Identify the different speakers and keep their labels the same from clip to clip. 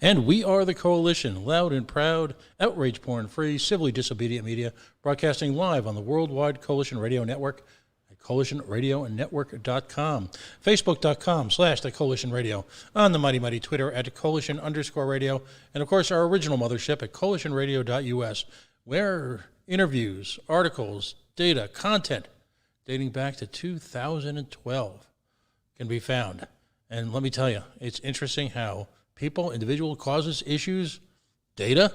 Speaker 1: And we are the Coalition, loud and proud, outrage porn-free, civilly disobedient media, broadcasting live on the worldwide Coalition Radio Network at coalitionradionetwork.com, facebook.com/the Coalition Radio, on the mighty, mighty Twitter at Coalition_radio, and of course our original mothership at coalitionradio.us, where interviews, articles, data, content dating back to 2012 can be found. And let me tell you, it's interesting how people, individual causes, issues, data,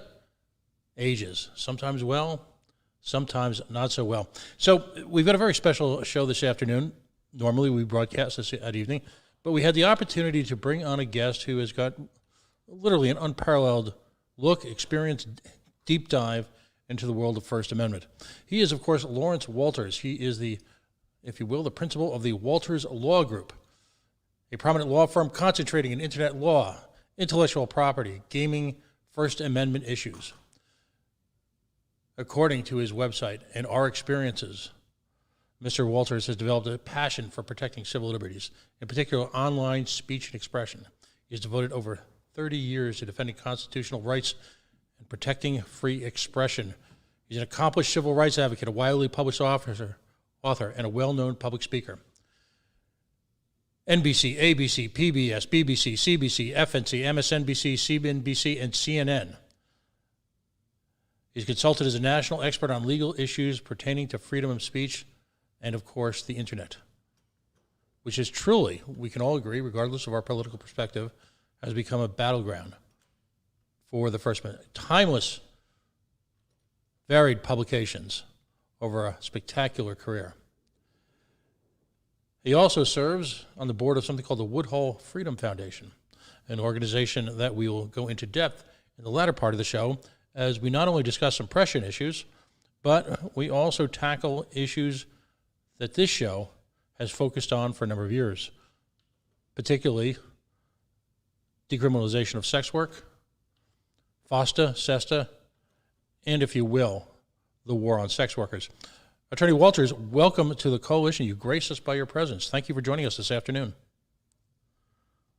Speaker 1: ages, sometimes well, sometimes not so well. So we've got a very special show this afternoon. Normally we broadcast this at evening, but we had the opportunity to bring on a guest who has got literally an unparalleled look, experience, deep dive into the world of First Amendment. He is, of course, Lawrence Walters. He is the, if you will, the principal of the Walters Law Group, a prominent law firm concentrating in internet law, intellectual property, gaming, First Amendment issues. According to his website and our experiences, Mr. Walters has developed a passion for protecting civil liberties, in particular online speech and expression. He has devoted over 30 years to defending constitutional rights and protecting free expression. He's an accomplished civil rights advocate, a widely published author, and a well-known public speaker. NBC, ABC, PBS, BBC, CBC, FNC, MSNBC, CNBC, and CNN. He's consulted as a national expert on legal issues pertaining to freedom of speech and, of course, the internet, which is truly, we can all agree, regardless of our political perspective, has become a battleground for the First Amendment. Timeless, varied publications over a spectacular career. He also serves on the board of something called the Woodhull Freedom Foundation, an organization that we will go into depth in the latter part of the show as we not only discuss suppression issues, but we also tackle issues that this show has focused on for a number of years, particularly decriminalization of sex work, FOSTA, SESTA, and, if you will, the war on sex workers. Attorney Walters, welcome to the Coalition. You grace us by your presence. Thank you for joining us this afternoon.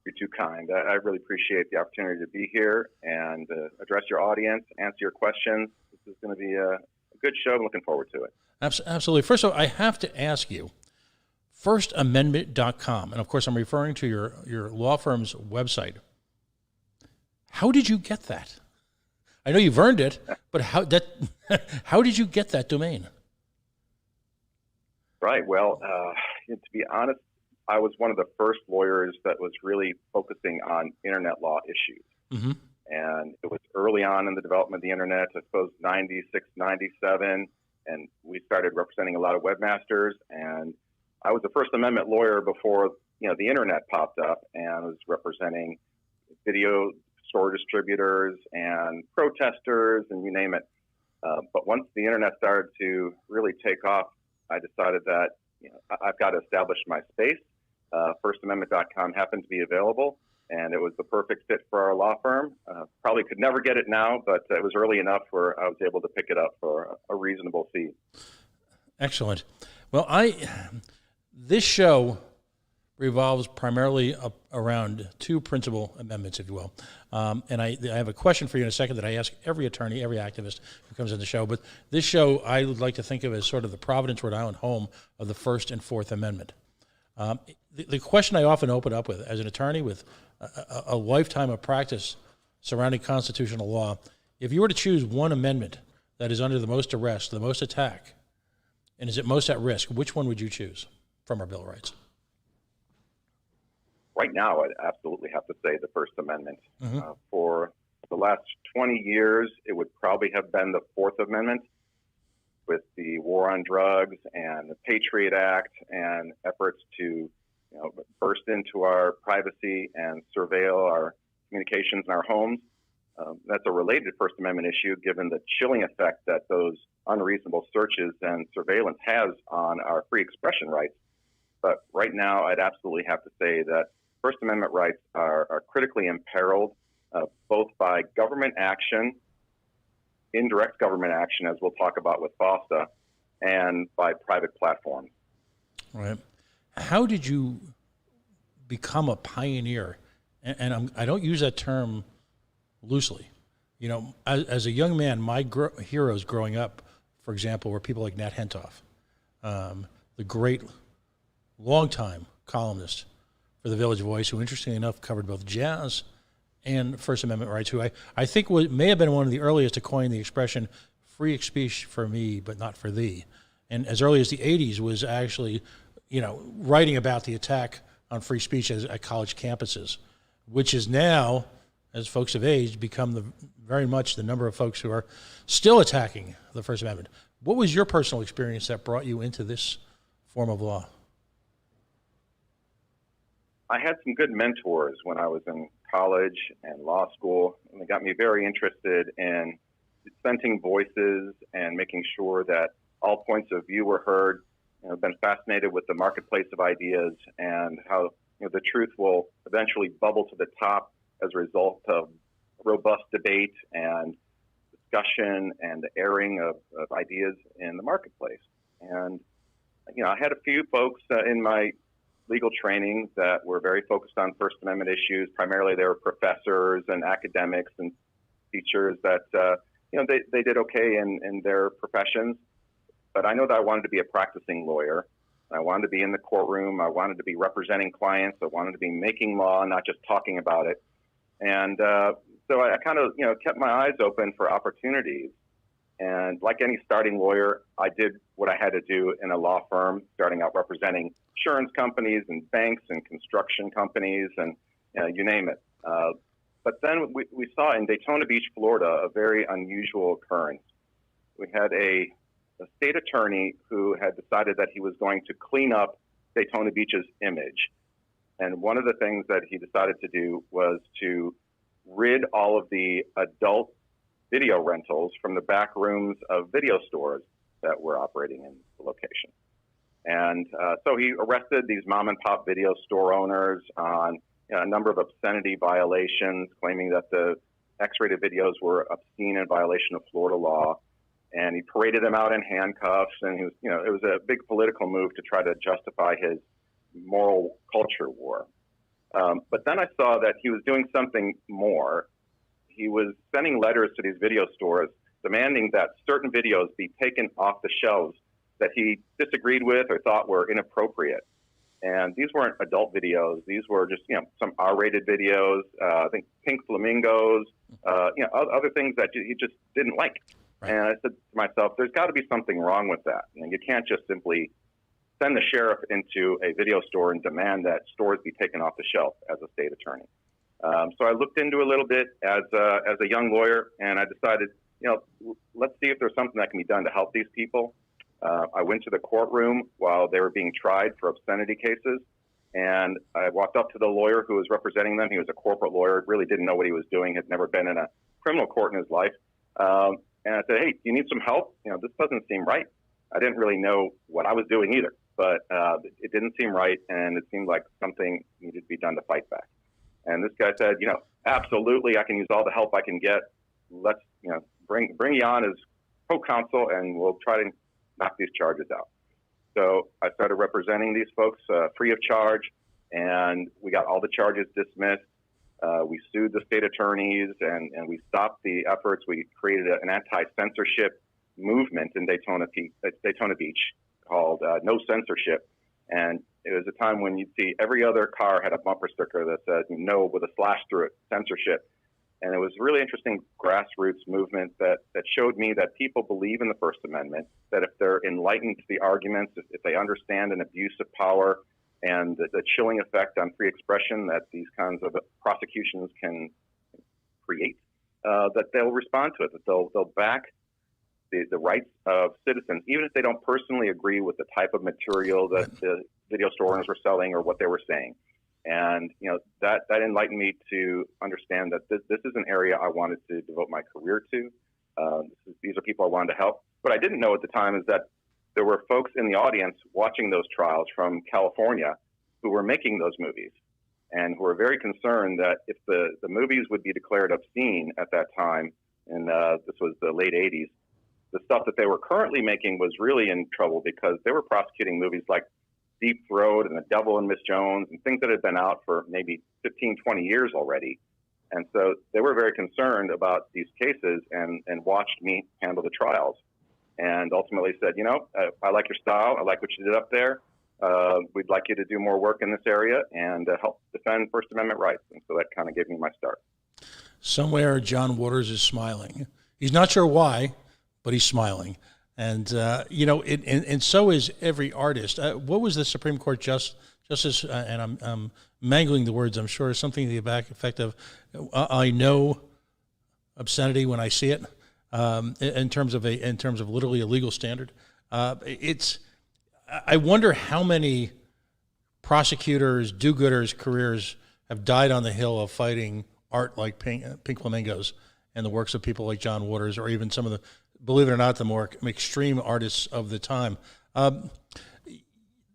Speaker 2: You're too kind. I really appreciate the opportunity to be here and address your audience, answer your questions. This is going to be a good show. I'm looking forward to it.
Speaker 1: Absolutely. First of all, I have to ask you, firstamendment.com, and of course I'm referring to your law firm's website. How did you get that? I know you've earned it, but how did you get that domain?
Speaker 2: Right. Well, to be honest, I was one of the first lawyers that was really focusing on internet law issues. Mm-hmm. And it was early on in the development of the internet, I suppose 96, 97, and we started representing a lot of webmasters. And I was a First Amendment lawyer before, the internet popped up, and was representing video store distributors and protesters and you name it. But once the internet started to really take off, I decided that I've got to establish my space. Firstamendment.com happened to be available, and it was the perfect fit for our law firm. Probably could never get it now, but it was early enough where I was able to pick it up for a reasonable fee.
Speaker 1: Excellent. Well, this show revolves primarily around two principal amendments, if you will. And I have a question for you in a second that I ask every attorney, every activist who comes on the show. But this show I would like to think of as sort of the Providence, Rhode Island home of the First and Fourth Amendment. The question I often open up with, as an attorney with a lifetime of practice surrounding constitutional law, if you were to choose one amendment that is under the most arrest, the most attack, and is it most at risk, which one would you choose from our Bill of Rights?
Speaker 2: Right now, I'd absolutely have to say the First Amendment. Mm-hmm. For the last 20 years, it would probably have been the Fourth Amendment with the war on drugs and the Patriot Act and efforts to burst into our privacy and surveil our communications in our homes. That's a related First Amendment issue, given the chilling effect that those unreasonable searches and surveillance has on our free expression rights. But right now, I'd absolutely have to say that First Amendment rights are critically imperiled, both by government action, indirect government action, as we'll talk about with FOSTA, and by private platforms.
Speaker 1: Right. How did you become a pioneer? And I don't use that term loosely. You know, as a young man, my heroes growing up, for example, were people like Nat Hentoff, the great longtime columnist for the Village Voice, who interestingly enough covered both jazz and First Amendment rights, who I think may have been one of the earliest to coin the expression free speech for me, but not for thee. And as early as the 80s was actually, you know, writing about the attack on free speech at college campuses, which is now, as folks have aged, become very much the number of folks who are still attacking the First Amendment. What was your personal experience that brought you into this form of law?
Speaker 2: I had some good mentors when I was in college and law school, and they got me very interested in dissenting voices and making sure that all points of view were heard. I've been fascinated with the marketplace of ideas and how the truth will eventually bubble to the top as a result of robust debate and discussion and the airing of ideas in the marketplace. And I had a few folks in my legal training that were very focused on First Amendment issues. Primarily, they were professors and academics and teachers that they did okay in their professions. But I know that I wanted to be a practicing lawyer. I wanted to be in the courtroom. I wanted to be representing clients. I wanted to be making law, not just talking about it. And so I kind of kept my eyes open for opportunities. And like any starting lawyer, I did what I had to do in a law firm, starting out representing insurance companies and banks and construction companies and you name it. But then we saw in Daytona Beach, Florida, a very unusual occurrence. We had a state attorney who had decided that he was going to clean up Daytona Beach's image. And one of the things that he decided to do was to rid all of the adult video rentals from the back rooms of video stores that were operating in the location. And so he arrested these mom and pop video store owners on a number of obscenity violations, claiming that the X-rated videos were obscene in violation of Florida law. And he paraded them out in handcuffs, and he was, it was a big political move to try to justify his moral culture war. But then I saw that he was doing something more. He was sending letters to these video stores demanding that certain videos be taken off the shelves that he disagreed with or thought were inappropriate. And these weren't adult videos. These were just, some R-rated videos, I think pink flamingos, other things that he just didn't like. Right. And I said to myself, there's got to be something wrong with that. You can't just simply send the sheriff into a video store and demand that stores be taken off the shelf as a state attorney. So I looked into it a little bit as a young lawyer, and I decided, let's see if there's something that can be done to help these people. I went to the courtroom while they were being tried for obscenity cases, and I walked up to the lawyer who was representing them. He was a corporate lawyer, really didn't know what he was doing, had never been in a criminal court in his life. And I said, hey, do you need some help? This doesn't seem right. I didn't really know what I was doing either, but it didn't seem right, and it seemed like something needed to be done to fight back. And this guy said, absolutely, I can use all the help I can get. Let's, bring you on as co-counsel, and we'll try to knock these charges out. So I started representing these folks free of charge, and we got all the charges dismissed. We sued the state attorneys, and we stopped the efforts. We created an anti-censorship movement in Daytona Beach called No Censorship. And it was a time when you'd see every other car had a bumper sticker that said no with a slash through it, censorship. And it was a really interesting grassroots movement that showed me that people believe in the First Amendment, that if they're enlightened to the arguments, if they understand an abuse of power and the chilling effect on free expression that these kinds of prosecutions can create, that they'll respond to it, that they'll back the rights of citizens, even if they don't personally agree with the type of material that the video store owners were selling or what they were saying. And that enlightened me to understand that this is an area I wanted to devote my career to. These are people I wanted to help. What I didn't know at the time is that there were folks in the audience watching those trials from California who were making those movies. and who were very concerned that if the movies would be declared obscene at that time, and this was the late 80s, the stuff that they were currently making was really in trouble because they were prosecuting movies like Deep Throat and The Devil and Miss Jones and things that had been out for maybe 15, 20 years already. And so they were very concerned about these cases and watched me handle the trials, and ultimately said, I like your style. I like what you did up there. We'd like you to do more work in this area and help defend First Amendment rights. And so that kind of gave me my start.
Speaker 1: Somewhere John Waters is smiling. He's not sure why, but he's smiling. And, and so is every artist. What was the Supreme Court Justice, and I'm mangling the words, I'm sure, something to the effect of, I know obscenity when I see it, in terms of literally a legal standard. I wonder how many prosecutors, do-gooders, careers have died on the hill of fighting art like Pink Flamingos and the works of people like John Waters, or even some of the, believe it or not, the more extreme artists of the time.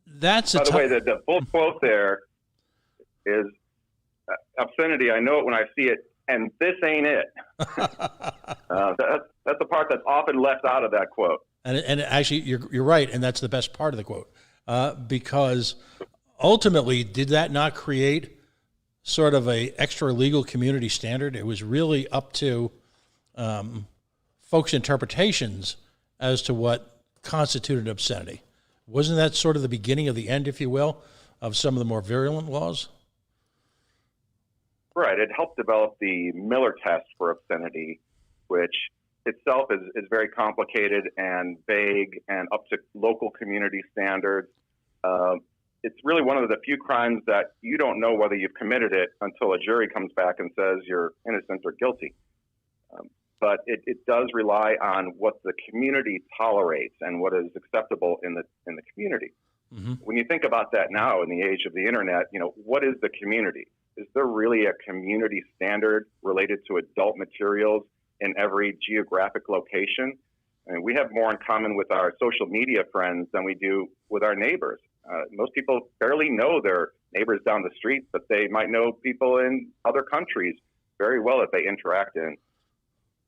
Speaker 1: That's
Speaker 2: By the way, the full quote there is obscenity. I know it when I see it, and this ain't it. That's the part that's often left out of that quote.
Speaker 1: And actually, you're right, and that's the best part of the quote, because ultimately, did that not create sort of a extra legal community standard? It was really up to folks' interpretations as to what constituted obscenity. Wasn't that sort of the beginning of the end, if you will, of some of the more virulent laws?
Speaker 2: Right. It helped develop the Miller test for obscenity, which itself is very complicated and vague and up to local community standards. It's really one of the few crimes that you don't know whether you've committed it until a jury comes back and says you're innocent or guilty. But it does rely on what the community tolerates and what is acceptable in the community. Mm-hmm. When you think about that now in the age of the internet, what is the community? Is there really a community standard related to adult materials in every geographic location? I mean, we have more in common with our social media friends than we do with our neighbors. Most people barely know their neighbors down the street, but they might know people in other countries very well if they interact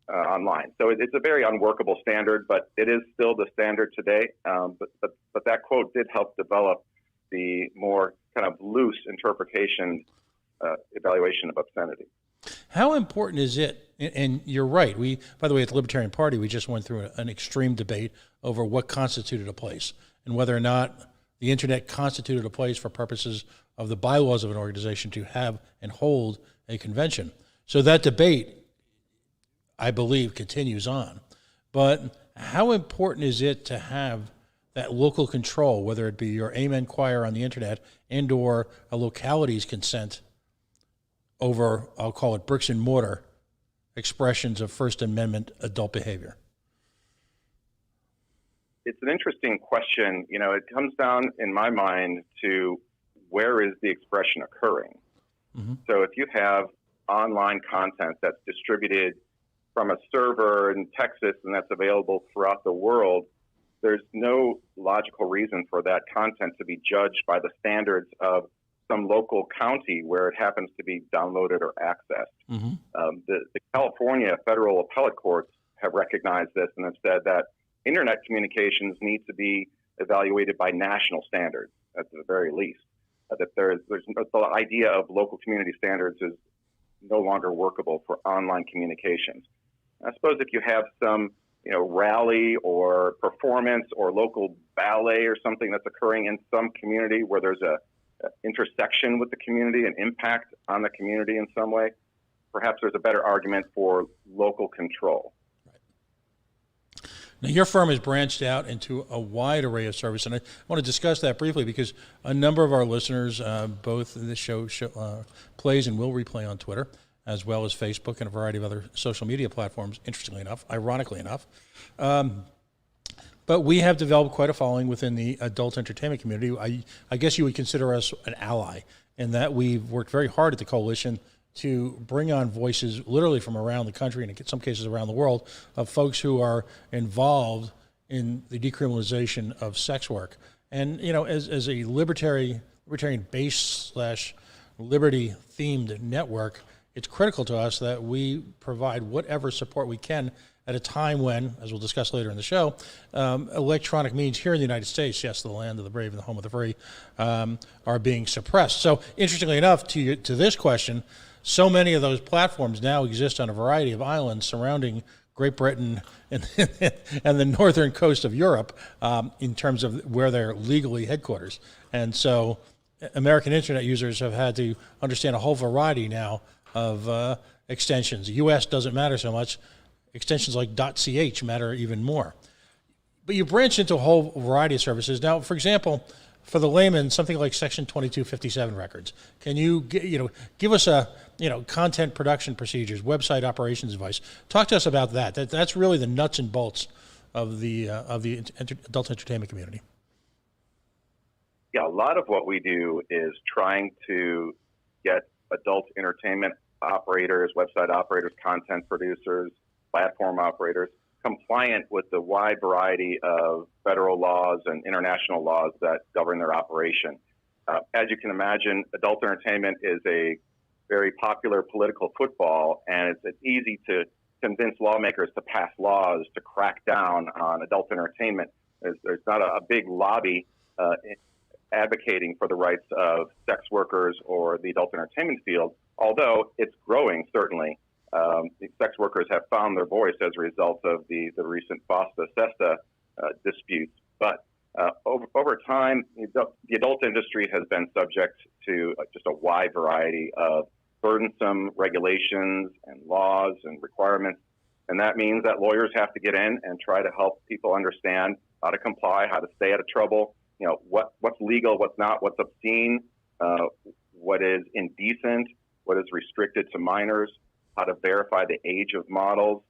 Speaker 2: online. So it's a very unworkable standard, but it is still the standard today. But that quote did help develop the more kind of loose interpretation evaluation of obscenity.
Speaker 1: How important is it? And you're right. By the way, at the Libertarian Party, we just went through an extreme debate over what constituted a place and whether or not the internet constituted a place for purposes of the bylaws of an organization to have and hold a convention. So that debate, I believe, continues on. But how important is it to have that local control, whether it be your amen choir on the internet and or a locality's consent over, I'll call it bricks and mortar expressions of First Amendment adult behavior?
Speaker 2: It's an interesting question. It comes down, in my mind, to where is the expression occurring? Mm-hmm. So if you have online content that's distributed from a server in Texas and that's available throughout the world, there's no logical reason for that content to be judged by the standards of some local county where it happens to be downloaded or accessed. Mm-hmm. The California federal appellate courts have recognized this and have said that internet communications need to be evaluated by national standards at the very least. That there's the idea of local community standards is no longer workable for online communications. I suppose if you have some rally or performance or local ballet or something that's occurring in some community where there's a intersection with the community, an impact on the community in some way, perhaps there's a better argument for local control.
Speaker 1: Right. Now, your firm has branched out into a wide array of service, and I want to discuss that briefly because a number of our listeners, both this show plays and will replay on Twitter, as well as Facebook and a variety of other social media platforms, interestingly enough, ironically enough. But we have developed quite a following within the adult entertainment community. I guess you would consider us an ally in that we've worked very hard at the coalition to bring on voices literally from around the country and in some cases around the world of folks who are involved in the decriminalization of sex work. And, as a libertarian base / liberty-themed network, it's critical to us that we provide whatever support we can at a time when, as we'll discuss later in the show, electronic means here in the United States, yes, the land of the brave and the home of the free, are being suppressed. So interestingly enough, to this question, so many of those platforms now exist on a variety of islands surrounding Great Britain and the northern coast of Europe in terms of where they're legally headquarters. And so American internet users have had to understand a whole variety now of extensions. US doesn't matter so much. Extensions like .ch matter even more. But you branch into a whole variety of services. Now, for example, for the layman, something like Section 2257 records. Can you give us a content production procedures, website operations advice? Talk to us about that. That's really the nuts and bolts of the adult entertainment community.
Speaker 2: Yeah, a lot of what we do is trying to get adult entertainment operators, website operators, content producers, platform operators compliant with the wide variety of federal laws and international laws that govern their operation. As you can imagine, adult entertainment is a very popular political football, and it's easy to convince lawmakers to pass laws to crack down on adult entertainment. There's not a big lobby advocating for the rights of sex workers or the adult entertainment field, although it's growing, certainly. The sex workers have found their voice as a result of the recent FOSTA-SESTA disputes. But over time, the adult industry has been subject to just a wide variety of burdensome regulations and laws and requirements. And that means that lawyers have to get in and try to help people understand how to comply, how to stay out of trouble, what's legal, what's not, what's obscene, what is indecent, what is restricted to minors, how to verify the age of models,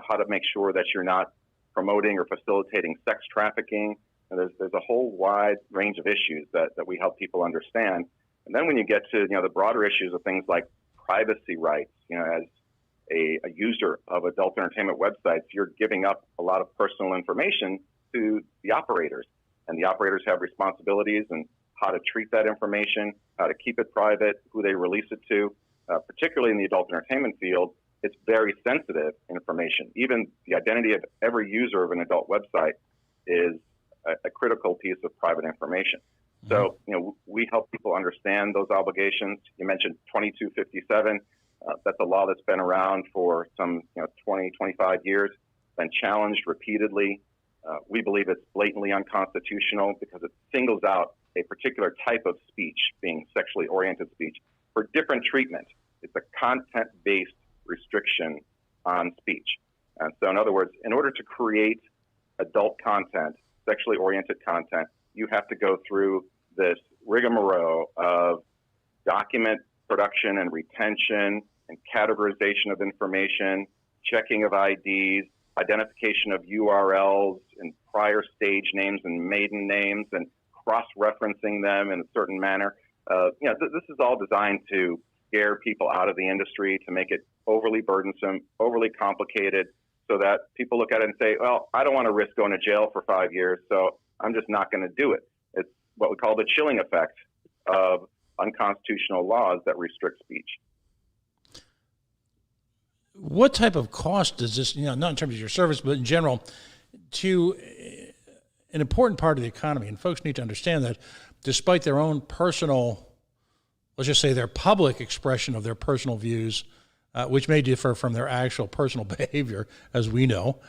Speaker 2: how to make sure that you're not promoting or facilitating sex trafficking. And there's a whole wide range of issues that we help people understand. And then when you get to the broader issues of things like privacy rights, as a user of adult entertainment websites, you're giving up a lot of personal information to the operators. And the operators have responsibilities and how to treat that information, how to keep it private, who they release it to. Particularly in the adult entertainment field, it's very sensitive information. Even the identity of every user of an adult website is a critical piece of private information. So, we help people understand those obligations. You mentioned 2257. That's a law that's been around for some 20, 25 years, been challenged repeatedly. We believe it's blatantly unconstitutional because it singles out a particular type of speech, being sexually oriented speech, for different treatment. It's a content-based restriction on speech. And so in other words, in order to create adult content, sexually oriented content, you have to go through this rigmarole of document production and retention and categorization of information, checking of IDs, identification of URLs and prior stage names and maiden names, and cross-referencing them in a certain manner. This is all designed to scare people out of the industry, to make it overly burdensome, overly complicated, so that people look at it and say, well, I don't want to risk going to jail for 5 years, so I'm just not going to do it. It's what we call the chilling effect of unconstitutional laws that restrict speech.
Speaker 1: What type of cost does this, not in terms of your service, but in general, to an important part of the economy? And folks need to understand that despite their own personal, let's just say their public expression of their personal views, which may differ from their actual personal behavior, as we know,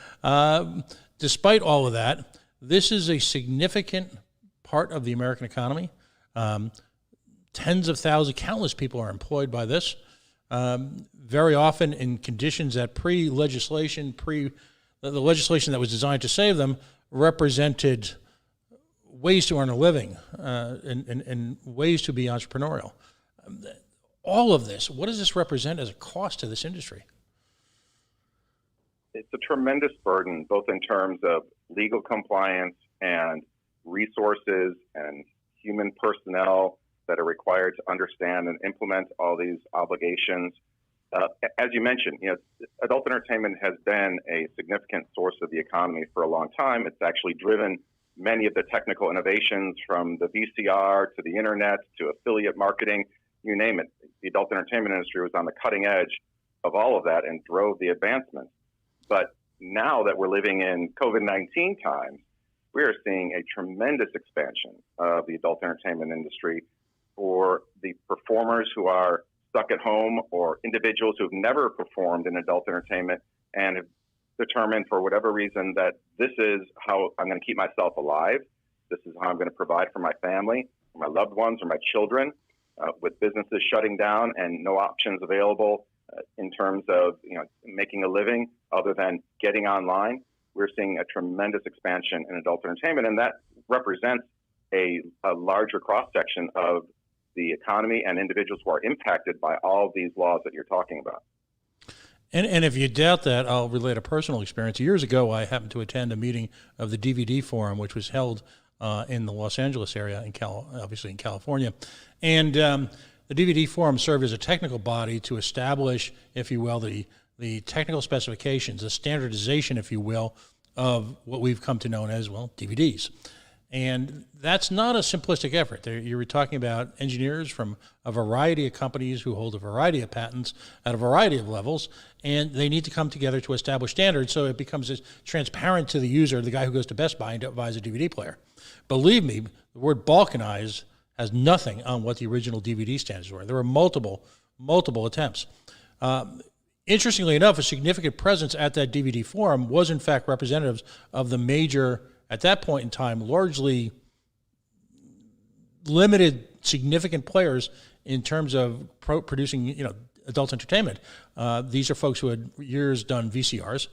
Speaker 1: despite all of that, this is a significant part of the American economy. Tens of thousands, countless people are employed by this. Very often in conditions that pre-legislation, the legislation that was designed to save them represented ways to earn a living and ways to be entrepreneurial. All of this, what does this represent as a cost to this industry?
Speaker 2: It's a tremendous burden, both in terms of legal compliance and resources and human personnel that are required to understand and implement all these obligations. As you mentioned, adult entertainment has been a significant source of the economy for a long time. It's actually driven many of the technical innovations, from the VCR to the internet to affiliate marketing. you name it. The adult entertainment industry was on the cutting edge of all of that and drove the advancements. But now that we're living in COVID-19 times, we are seeing a tremendous expansion of the adult entertainment industry for the performers who are stuck at home, or individuals who've never performed in adult entertainment and have determined for whatever reason that this is how I'm going to keep myself alive. This is how I'm going to provide for my family, for my loved ones, or my children, with businesses shutting down and no options available in terms of making a living other than getting online. We're seeing a tremendous expansion in adult entertainment, and that represents a larger cross-section of the economy and individuals who are impacted by all of these laws that you're talking about.
Speaker 1: And if you doubt that, I'll relate a personal experience. Years ago, I happened to attend a meeting of the DVD Forum, which was held in the Los Angeles area, obviously in California. And the DVD Forum served as a technical body to establish, if you will, the technical specifications, the standardization, if you will, of what we've come to know as, well, DVDs. And that's not a simplistic effort. You were talking about engineers from a variety of companies who hold a variety of patents at a variety of levels, and they need to come together to establish standards so it becomes as transparent to the user, the guy who goes to Best Buy and buys a DVD player. Believe me, the word balkanized has nothing on what the original DVD standards were. There were multiple attempts. Interestingly enough, a significant presence at that DVD forum was in fact representatives of the major, at that point in time, largely limited significant players in terms of producing, adult entertainment. These are folks who had years done VCRs.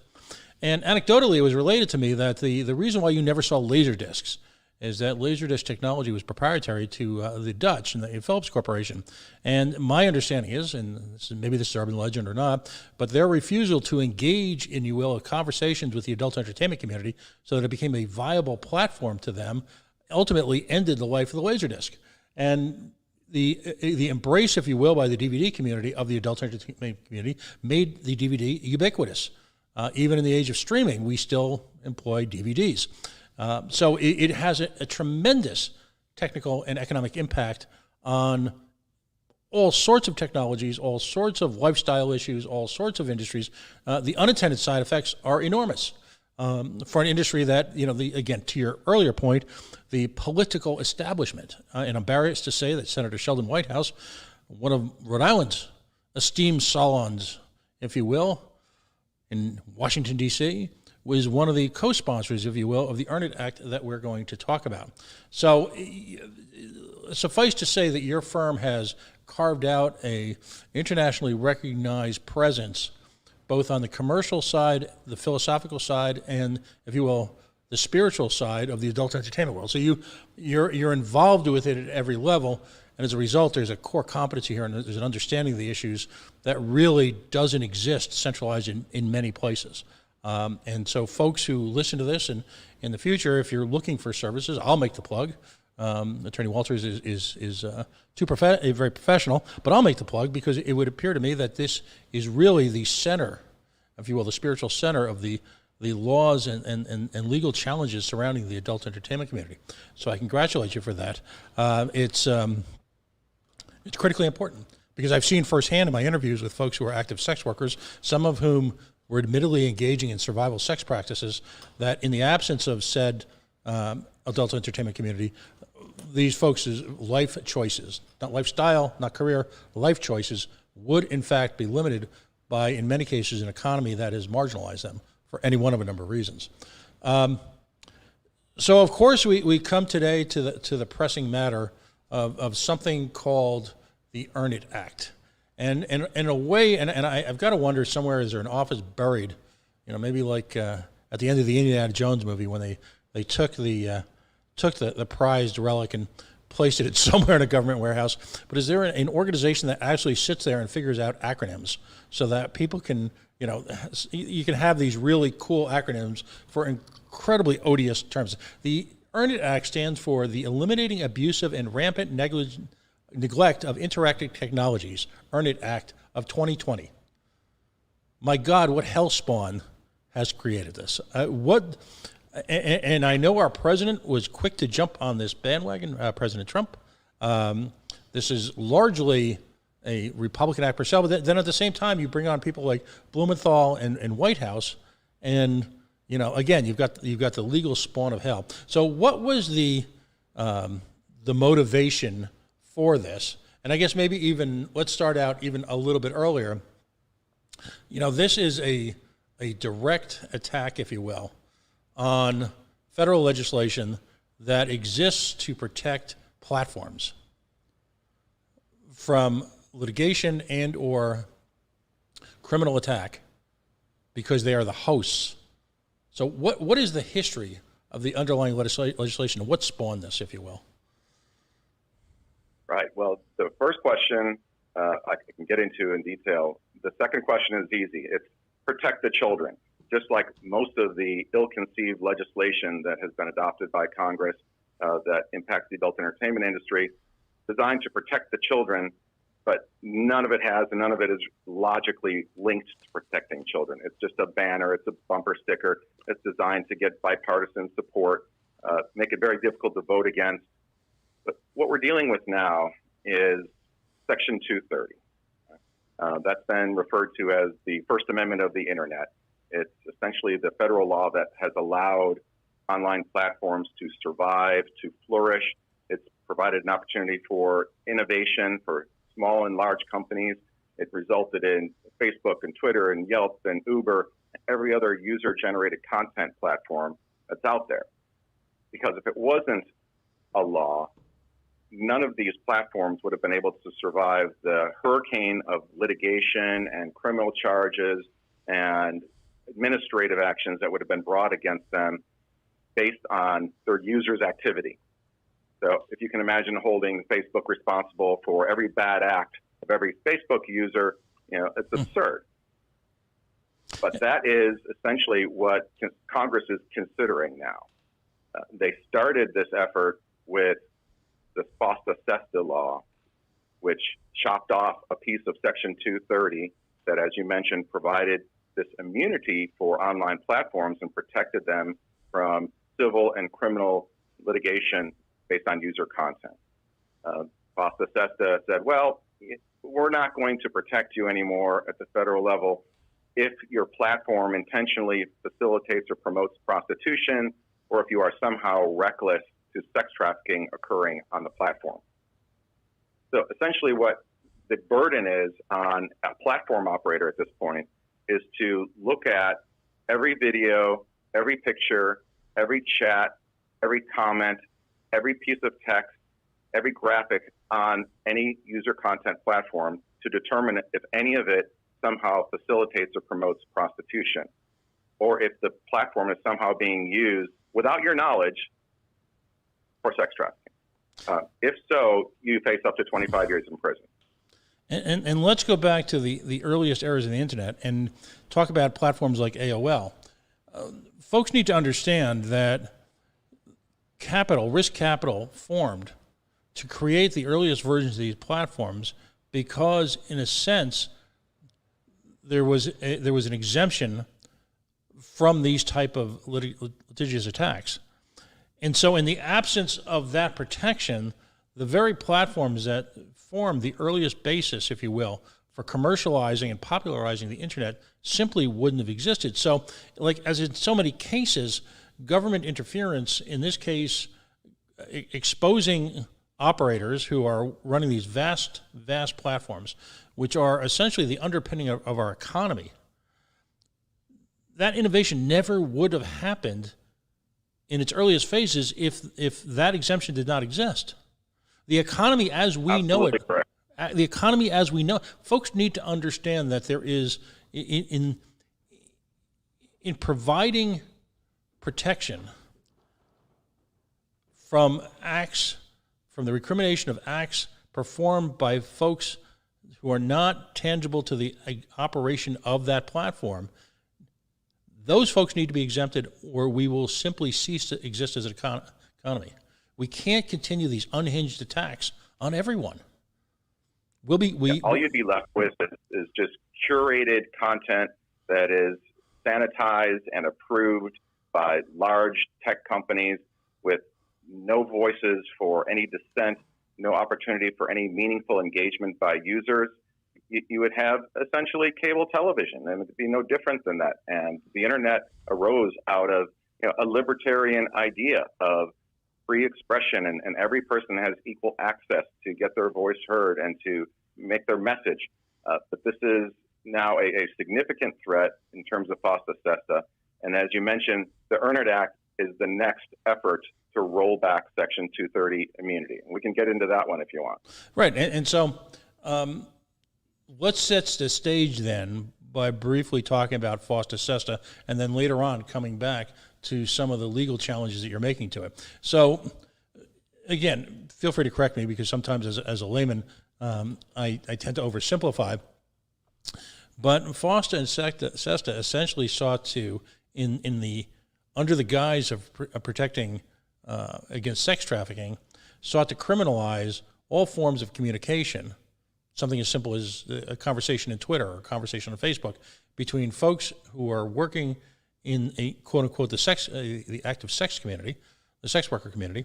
Speaker 1: And anecdotally, it was related to me that the reason why you never saw Laserdiscs is that Laserdisc technology was proprietary to the Dutch and the Philips Corporation. And my understanding is, and maybe this is urban legend or not, but their refusal to engage in, you will, conversations with the adult entertainment community so that it became a viable platform to them ultimately ended the life of the Laserdisc. And the embrace, if you will, by the DVD community of the adult entertainment community made the DVD ubiquitous. Even in the age of streaming, we still employ DVDs. So it has a tremendous technical and economic impact on all sorts of technologies, all sorts of lifestyle issues, all sorts of industries. The unintended side effects are enormous for an industry that, again, to your earlier point, the political establishment. And I'm embarrassed to say that Senator Sheldon Whitehouse, one of Rhode Island's esteemed salons, if you will, in Washington, D.C., was one of the co-sponsors, if you will, of the Earn It Act that we're going to talk about. So suffice to say that your firm has carved out a internationally recognized presence both on the commercial side, the philosophical side, and, if you will, the spiritual side of the adult entertainment world. So you're involved with it at every level, and as a result, there's a core competency here, and there's an understanding of the issues that really doesn't exist centralized in many places. And so folks who listen to this and in the future, if you're looking for services, I'll make the plug. Attorney Walters is very professional, but I'll make the plug because it would appear to me that this is really the center, if you will, the spiritual center of the laws and legal challenges surrounding the adult entertainment community. So I congratulate you for that. It's critically important because I've seen firsthand in my interviews with folks who are active sex workers, some of whom were admittedly engaging in survival sex practices, that in the absence of said adult entertainment community, these folks' life choices, not lifestyle, not career, life choices would in fact be limited by, in many cases, an economy that has marginalized them for any one of a number of reasons. So of course we come today to the pressing matter of something called the Earn It Act. And in a way, and I've got to wonder somewhere, is there an office buried, maybe like at the end of the Indiana Jones movie when they took the prized relic and placed it somewhere in a government warehouse. But is there an organization that actually sits there and figures out acronyms so that people can, you can have these really cool acronyms for incredibly odious terms? The Earn It Act stands for the Eliminating Abusive and Rampant Neglect of Interactive Technologies, Earn It Act of 2020. My God, what hellspawn has created this? And I know our president was quick to jump on this bandwagon, President Trump. This is largely a Republican act per se, but then at the same time, you bring on people like Blumenthal and Whitehouse, and again, you've got the legal spawn of hell. So, what was the motivation for this? And I guess maybe even let's start out even a little bit earlier. This is a direct attack, if you will, on federal legislation that exists to protect platforms from litigation and or criminal attack because they are the hosts. So what is the history of the underlying legislation? What spawned this, if you will?
Speaker 2: Right. Well, the first question I can get into in detail. The second question is easy. It's protect the children. Just like most of the ill-conceived legislation that has been adopted by Congress that impacts the adult entertainment industry, designed to protect the children, but none of it has, and none of it is logically linked to protecting children. It's just a banner, it's a bumper sticker. It's designed to get bipartisan support, make it very difficult to vote against. But what we're dealing with now is Section 230. That's been referred to as the First Amendment of the Internet. It's essentially the federal law that has allowed online platforms to survive, to flourish. It's provided an opportunity for innovation for small and large companies. It resulted in Facebook and Twitter and Yelp and Uber, and every other user-generated content platform that's out there. Because if it wasn't a law, none of these platforms would have been able to survive the hurricane of litigation and criminal charges and administrative actions that would have been brought against them based on their users' activity. So if you can imagine holding Facebook responsible for every bad act of every Facebook user, it's absurd. But that is essentially what Congress is considering now. They started this effort with the FOSTA-SESTA law, which chopped off a piece of Section 230 that, as you mentioned, provided this immunity for online platforms and protected them from civil and criminal litigation based on user content. FOSTA-SESTA said, well, we're not going to protect you anymore at the federal level if your platform intentionally facilitates or promotes prostitution, or if you are somehow reckless to sex trafficking occurring on the platform. So essentially what the burden is on a platform operator at this point is to look at every video, every picture, every chat, every comment, every piece of text, every graphic on any user content platform to determine if any of it somehow facilitates or promotes prostitution, or if the platform is somehow being used without your knowledge for sex trafficking. If so, you face up to 25 years in prison.
Speaker 1: And let's go back to the earliest eras of the internet and talk about platforms like AOL. Folks need to understand that risk capital formed to create the earliest versions of these platforms because, in a sense, there was an exemption from these type of litigious attacks. And so in the absence of that protection, the very platforms that formed the earliest basis, if you will, for commercializing and popularizing the internet simply wouldn't have existed. So, like as in so many cases, government interference, in this case, exposing operators who are running these vast platforms, which are essentially the underpinning of our economy, that innovation never would have happened in its earliest phases if that exemption did not exist. The economy as we know it,
Speaker 2: correct.
Speaker 1: The economy as we know, folks need to understand that there is, in providing protection from acts, from the recrimination of acts performed by folks who are not tangible to the operation of that platform, those folks need to be exempted, or we will simply cease to exist as an economy. We can't continue these unhinged attacks on everyone.
Speaker 2: All you'd be left with is just curated content that is sanitized and approved by large tech companies with no voices for any dissent no opportunity for any meaningful engagement by users. You would have essentially cable television, and it would be no different than that. And the internet arose out of a libertarian idea of free expression, and every person has equal access to get their voice heard and to make their message. But this is now a significant threat in terms of FOSTA SESTA. And as you mentioned, the EARN IT Act is the next effort to roll back Section 230 immunity. And we can get into that one if you want.
Speaker 1: Right. And so let's set the stage then by briefly talking about FOSTA SESTA, and then later on coming back to some of the legal challenges that you're making to it. So again, feel free to correct me, because sometimes as a layman, I tend to oversimplify. But FOSTA and SESTA essentially sought to, under the guise of protecting against sex trafficking, sought to criminalize all forms of communication, something as simple as a conversation in Twitter or a conversation on Facebook between folks who are working in a quote unquote the active sex community, the sex worker community,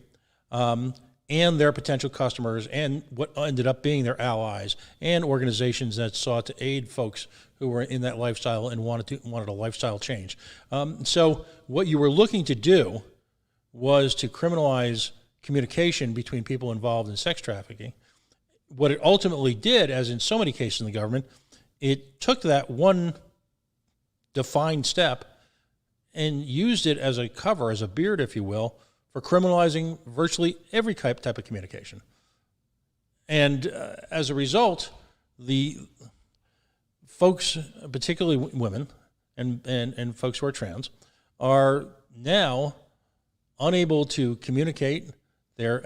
Speaker 1: and their potential customers, and what ended up being their allies, and organizations that sought to aid folks who were in that lifestyle and wanted a lifestyle change. So what you were looking to do was to criminalize communication between people involved in sex trafficking. What it ultimately did, as in so many cases in the government, it took that one defined step and used it as a cover, as a beard, if you will, for criminalizing virtually every type of communication. And as a result, the folks, particularly women and folks who are trans, are now unable to communicate their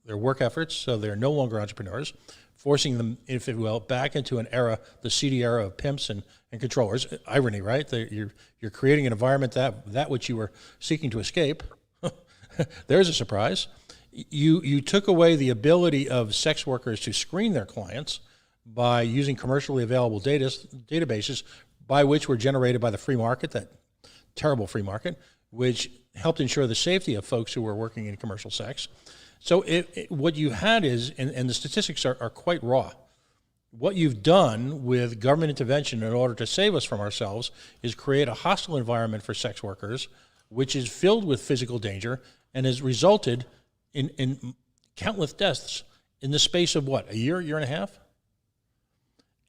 Speaker 1: work efforts, so they're no longer entrepreneurs, forcing them, if you will, back into an era, the seedy era of pimps and controllers. Irony, right? You're creating an environment that which you were seeking to escape. There's a surprise. You took away the ability of sex workers to screen their clients by using commercially available databases, by which were generated by the free market, that terrible free market, which helped ensure the safety of folks who were working in commercial sex. So what you had is, and the statistics are quite raw, what you've done with government intervention in order to save us from ourselves is create a hostile environment for sex workers, which is filled with physical danger and has resulted in countless deaths in the space of what, a year and a half?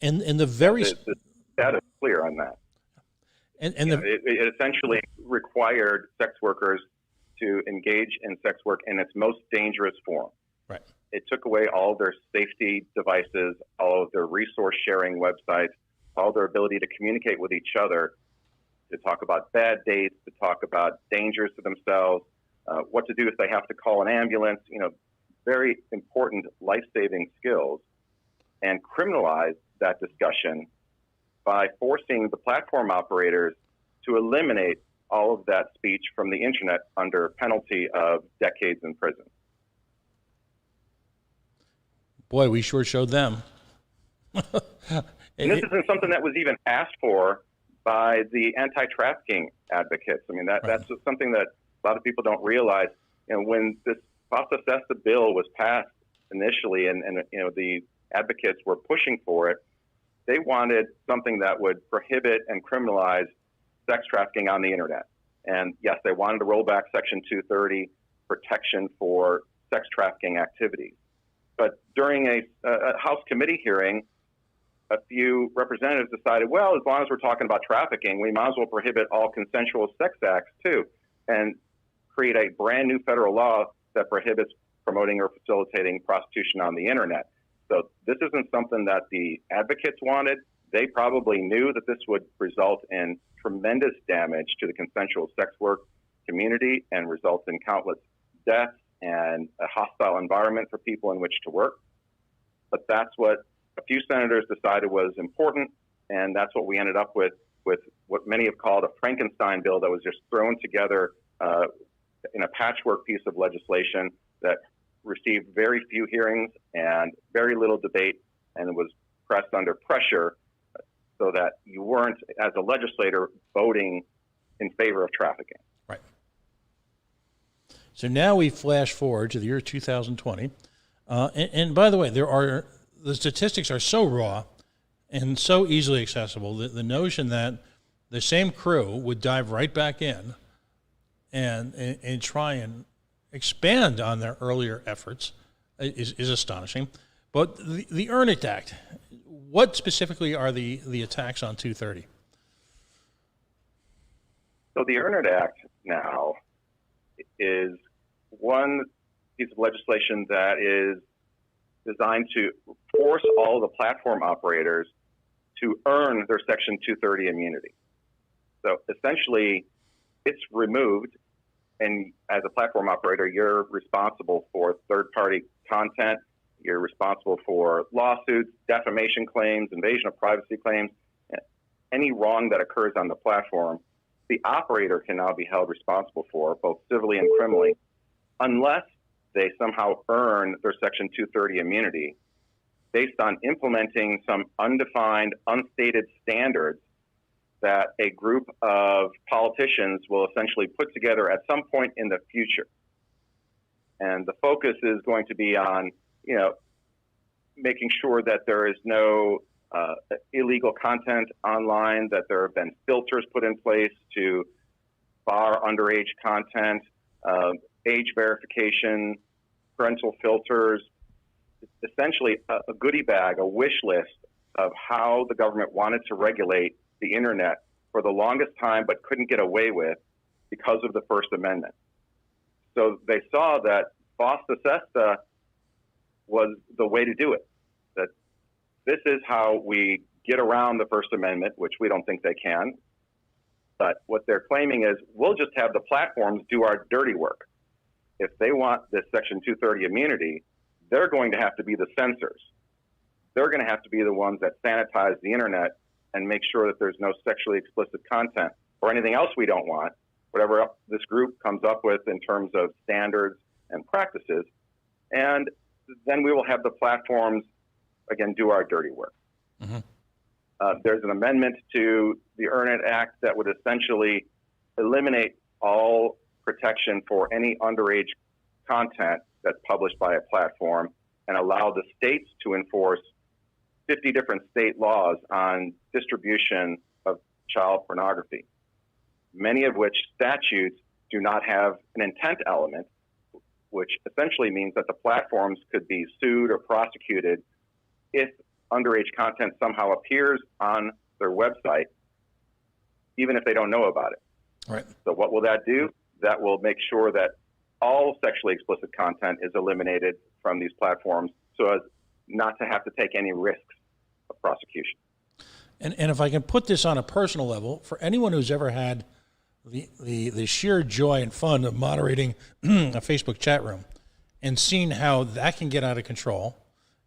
Speaker 1: And the very...
Speaker 2: The data is clear on that. It essentially required sex workers to engage in sex work in its most dangerous form.
Speaker 1: Right.
Speaker 2: It took away all their safety devices, all of their resource sharing websites, all their ability to communicate with each other, to talk about bad dates, to talk about dangers to themselves, what to do if they have to call an ambulance, very important life-saving skills, and criminalize that discussion by forcing the platform operators to eliminate all of that speech from the internet under penalty of decades in prison.
Speaker 1: Boy, we sure showed them.
Speaker 2: And this isn't something that was even asked for by the anti-trafficking advocates. I mean, that's something that a lot of people don't realize. When this FOSTA SESTA bill was passed initially, and the advocates were pushing for it, they wanted something that would prohibit and criminalize sex trafficking on the internet. And yes, they wanted to roll back Section 230, protection for sex trafficking activities. But during a House committee hearing, a few representatives decided, well, as long as we're talking about trafficking, we might as well prohibit all consensual sex acts too, and create a brand new federal law that prohibits promoting or facilitating prostitution on the internet. So this isn't something that the advocates wanted. They probably knew that this would result in tremendous damage to the consensual sex work community and result in countless deaths and a hostile environment for people in which to work. But that's what a few senators decided was important, and that's what we ended up with what many have called a Frankenstein bill that was just thrown together in a patchwork piece of legislation that received very few hearings and very little debate, and it was pressed under pressure so that you weren't, as a legislator, voting in favor of trafficking.
Speaker 1: Right. So now we flash forward to the year 2020. And by the way, the statistics are so raw and so easily accessible that the notion that the same crew would dive right back in and try and expand on their earlier efforts is astonishing. But the Earn It Act, what specifically are the attacks on 230?
Speaker 2: So the Earn It Act now is one piece of legislation that is designed to force all the platform operators to earn their Section 230 immunity. So essentially, it's removed, and as a platform operator, you're responsible for third-party content. You're responsible for lawsuits, defamation claims, invasion of privacy claims, any wrong that occurs on the platform. The operator can now be held responsible for, both civilly and criminally, unless they somehow earn their Section 230 immunity based on implementing some undefined, unstated standards that a group of politicians will essentially put together at some point in the future. And the focus is going to be on, making sure that there is no illegal content online, that there have been filters put in place to bar underage content, age verification, parental filters, essentially a goodie bag, a wish list of how the government wanted to regulate the internet for the longest time but couldn't get away with because of the First Amendment. So they saw that Fosta Sesta was the way to do it, that this is how we get around the First Amendment, which we don't think they can. But what they're claiming is we'll just have the platforms do our dirty work. If they want this Section 230 immunity, they're going to have to be the censors. They're going to have to be the ones that sanitize the internet and make sure that there's no sexually explicit content or anything else we don't want, whatever this group comes up with in terms of standards and practices. And then we will have the platforms, again, do our dirty work. Mm-hmm. There's an amendment to the Earn It Act that would essentially eliminate all protection for any underage content that's published by a platform and allow the states to enforce 50 different state laws on distribution of child pornography, many of which statutes do not have an intent element, which essentially means that the platforms could be sued or prosecuted if underage content somehow appears on their website, even if they don't know about it.
Speaker 1: Right.
Speaker 2: So what will that do? That will make sure that all sexually explicit content is eliminated from these platforms so as not to have to take any risks of prosecution.
Speaker 1: And if I can put this on a personal level, for anyone who's ever had the sheer joy and fun of moderating a Facebook chat room and seen how that can get out of control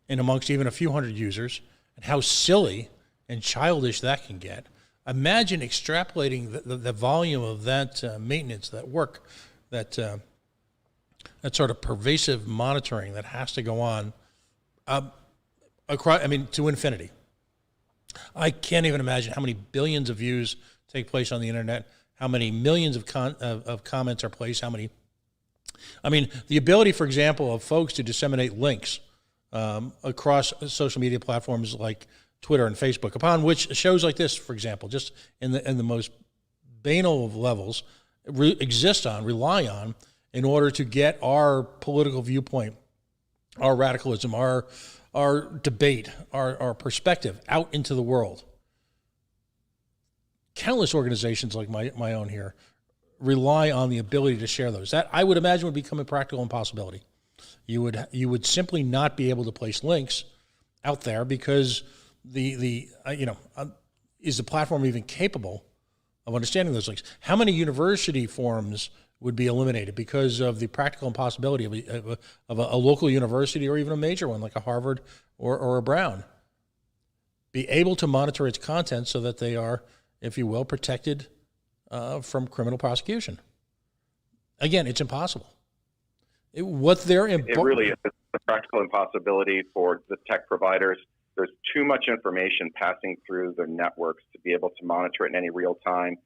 Speaker 1: in amongst even a few hundred users and how silly and childish that can get, imagine extrapolating the volume of that maintenance, that work, that sort of pervasive monitoring that has to go on across, to infinity. I can't even imagine how many billions of views take place on the internet, how many millions of comments are placed, the ability, for example, of folks to disseminate links across social media platforms like Twitter and Facebook, upon which shows like this, for example, just in the most banal of levels, rely on in order to get our political viewpoint, our radicalism, our debate, our perspective out into the world. Countless organizations like my own here rely on the ability to share those. That, I would imagine, would become a practical impossibility. You would simply not be able to place links out there because is the platform even capable of understanding those links? How many university forums would be eliminated because of the practical impossibility of a local university or even a major one like a Harvard or a Brown be able to monitor its content so that they are, if you will, protected from criminal prosecution? Again, it's impossible. It really is a practical impossibility for the tech providers. There's too much information passing through their networks to be able to monitor it in any real time.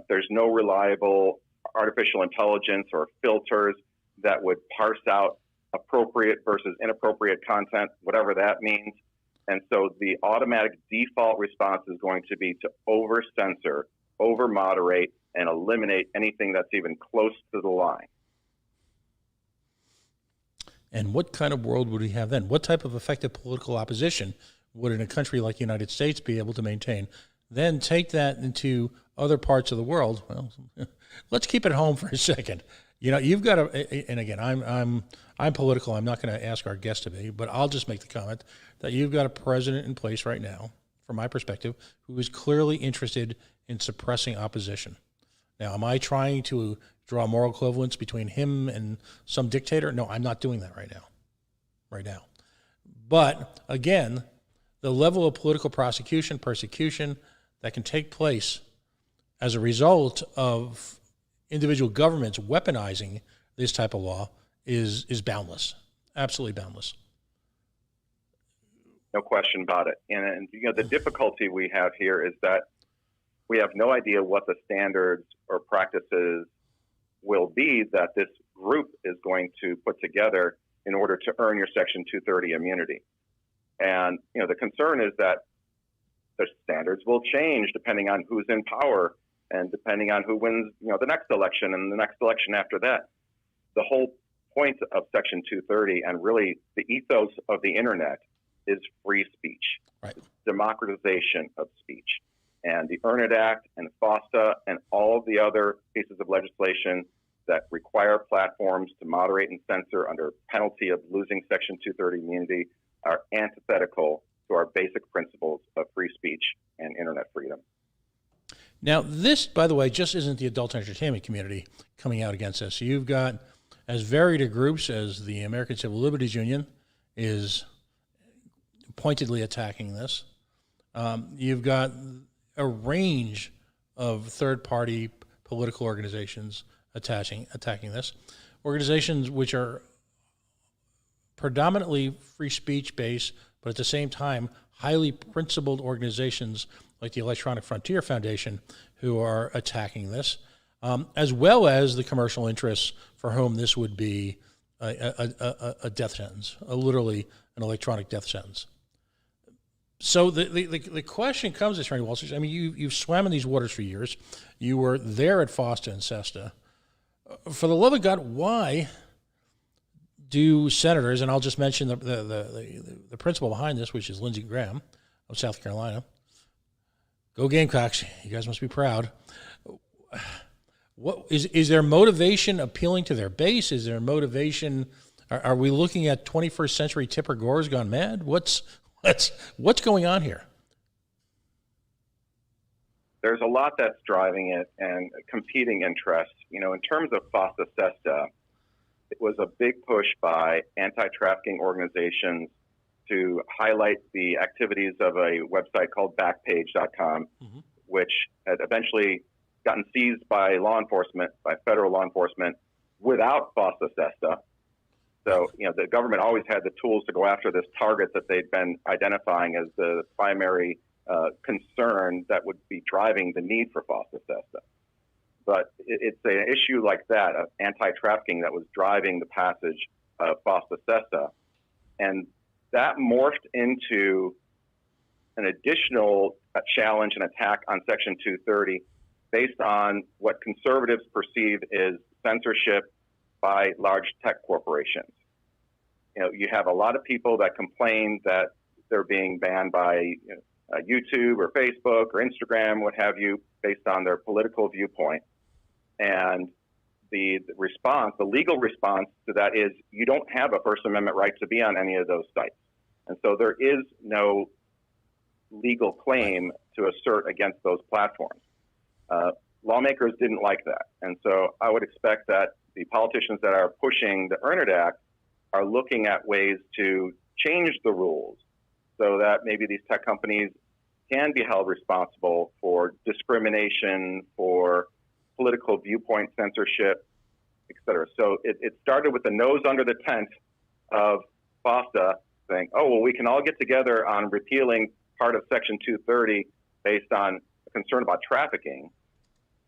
Speaker 1: There's no reliable artificial intelligence or filters that would parse out
Speaker 2: appropriate versus inappropriate content, whatever that means. And so the automatic default response is going to be to over-censor, over-moderate, and eliminate anything that's even close to the line.
Speaker 1: And what kind of world would we have then? What type of effective political opposition would in a country like the United States be able to maintain? Then take that into other parts of the world. Well, let's keep it home for a second. You know, you've got to, and again, I'm political. I'm not going to ask our guest to be, but I'll just make the comment that you've got a president in place right now, from my perspective, who is clearly interested in suppressing opposition. Now, am I trying to draw moral equivalence between him and some dictator? No, I'm not doing that right now. But again, the level of political prosecution, persecution that can take place as a result of individual governments weaponizing this type of law is boundless, absolutely boundless.
Speaker 2: No question about it. And you know, the difficulty we have here is that we have no idea what the standards or practices will be that this group is going to put together in order to earn your Section 230 immunity. And you know, the concern is that the standards will change depending on who's in power and depending on who wins, you know, the next election and the next election after that. The whole point of Section 230 and really the ethos of the internet is free speech,
Speaker 1: right?
Speaker 2: Democratization of speech. And the Earn It Act and FOSTA and all of the other pieces of legislation that require platforms to moderate and censor under penalty of losing Section 230 immunity are antithetical to our basic principles of free speech and internet freedom.
Speaker 1: Now, this, by the way, just isn't the adult entertainment community coming out against this. You've got as varied a groups as the American Civil Liberties Union is pointedly attacking this. You've got a range of third-party political organizations attacking this. Organizations which are predominantly free speech based, but at the same time, highly principled organizations like the Electronic Frontier Foundation who are attacking this, as well as the commercial interests for whom this would be a death sentence, literally an electronic death sentence. So the question comes, Attorney Walters, I mean, you've swam in these waters for years. You were there at FOSTA and SESTA. For the love of God, why do senators, and I'll just mention the principal behind this, which is Lindsey Graham of South Carolina. Go Gamecocks! You guys must be proud. What is their motivation appealing to their base? Is there motivation? Are we looking at 21st century Tipper Gore's gone mad? What's going on here?
Speaker 2: There's a lot that's driving it and competing interests. You know, in terms of FOSTA SESTA, it was a big push by anti-trafficking organizations to highlight the activities of a website called Backpage.com, which had eventually gotten seized by law enforcement, by federal law enforcement, without FOSTA SESTA. So, you know, the government always had the tools to go after this target that they'd been identifying as the primary concern that would be driving the need for FOSTA SESTA. But it's an issue like that of anti-trafficking that was driving the passage of FOSTA SESTA. And that morphed into an additional challenge and attack on Section 230 based on what conservatives perceive is censorship by large tech corporations. You know, you have a lot of people that complain that they're being banned by YouTube or Facebook or Instagram, what have you, based on their political viewpoint. And the response, the legal response to that is you don't have a First Amendment right to be on any of those sites. And so there is no legal claim to assert against those platforms. Lawmakers didn't like that. And so I would expect that the politicians that are pushing the Earn It Act are looking at ways to change the rules so that maybe these tech companies can be held responsible for discrimination, for political viewpoint censorship, et cetera. So it started with the nose under the tent of FOSTA saying, oh, well, we can all get together on repealing part of Section 230 based on a concern about trafficking.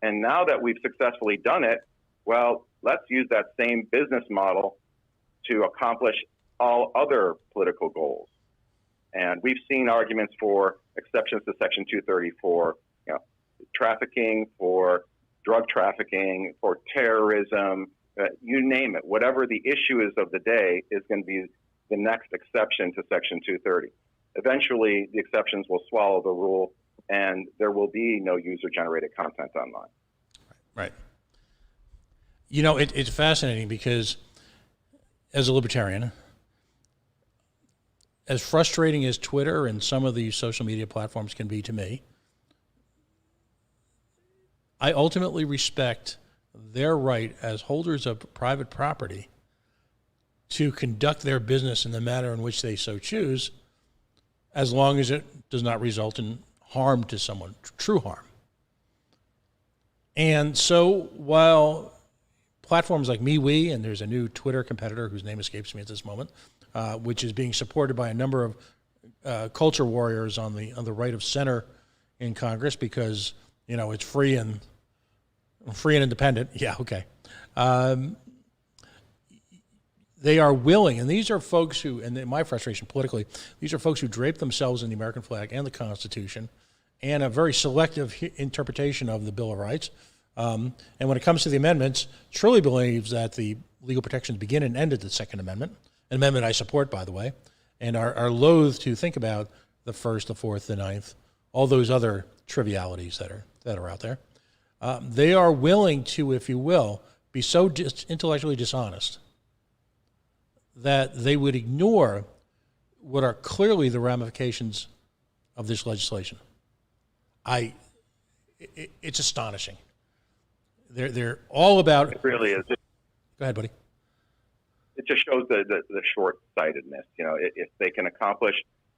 Speaker 2: And now that we've successfully done it, well, let's use that same business model to accomplish all other political goals. And we've seen arguments for exceptions to Section 230 for trafficking, for drug trafficking, for terrorism, you name it. Whatever the issue is of the day is going to be the next exception to Section 230. Eventually, the exceptions will swallow the rule, and there will be no user-generated content online.
Speaker 1: Right. You know, it's fascinating because as a libertarian, as frustrating as Twitter and some of these social media platforms can be to me, I ultimately respect their right as holders of private property to conduct their business in the manner in which they so choose, as long as it does not result in harm to someone, true harm. And so while platforms like MeWe, and there's a new Twitter competitor whose name escapes me at this moment, which is being supported by a number of culture warriors on the right of center in Congress because, you know, it's free and independent. Yeah, okay. They are willing, and these are folks who, and in my frustration politically, these are folks who drape themselves in the American flag and the Constitution and a very selective interpretation of the Bill of Rights. And when it comes to the amendments, truly believes that the legal protections begin and end at the Second Amendment, an amendment I support, by the way, and are loath to think about the First, the Fourth, the Ninth, all those other trivialities that are out there. They are willing to, if you will, be so intellectually dishonest that they would ignore what are clearly the ramifications of this legislation. It's astonishing. They're all about.
Speaker 2: It really is.
Speaker 1: Go ahead, buddy.
Speaker 2: It just shows the short-sightedness. You know, if they can accomplish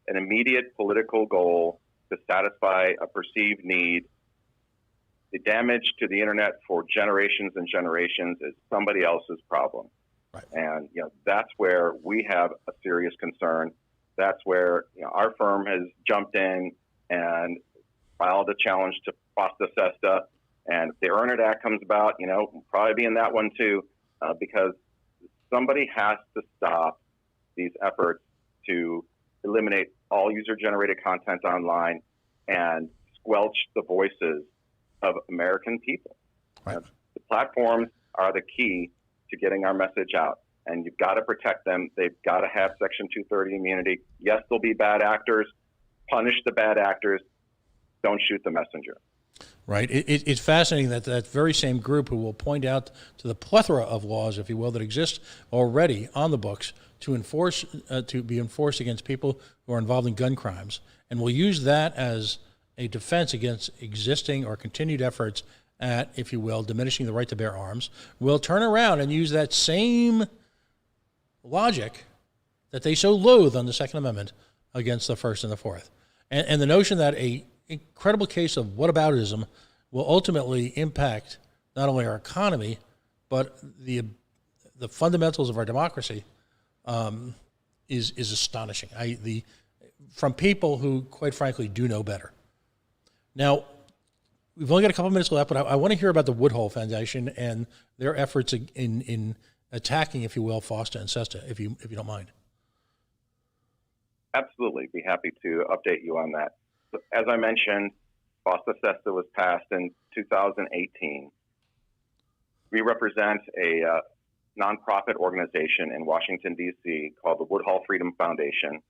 Speaker 2: an immediate political goal to satisfy a perceived need, the damage to the internet for generations and generations is somebody else's problem.
Speaker 1: Right.
Speaker 2: And that's where we have a serious concern. That's where our firm has jumped in and filed a challenge to FOSTA SESTA. And if the Earn It Act comes about, we'll probably be in that one too, because somebody has to stop these efforts to eliminate all user-generated content online and squelch the voices of American people.
Speaker 1: Right.
Speaker 2: The platforms are the key to getting our message out, and you've got to protect them. They've got to have Section 230 immunity. Yes, there'll be bad actors. Punish the bad actors. Don't shoot the messenger.
Speaker 1: Right. It's fascinating that that very same group who will point out to the plethora of laws, if you will, that exist already on the books to be enforced against people who are involved in gun crimes, and will use that as a defense against existing or continued efforts at, if you will, diminishing the right to bear arms, will turn around and use that same logic that they so loathe on the Second Amendment against the First and the Fourth. And the notion that a incredible case of whataboutism will ultimately impact not only our economy, but the fundamentals of our democracy is astonishing. From people who, quite frankly, do know better. Now, we've only got a couple minutes left, but I want to hear about the Woodhull Foundation and their efforts in attacking, if you will, FOSTA and SESTA, if you don't mind.
Speaker 2: Absolutely. Be happy to update you on that. As I mentioned, FOSTA SESTA was passed in 2018. We represent a nonprofit organization in Washington, D.C. called the Woodhull Freedom Foundation.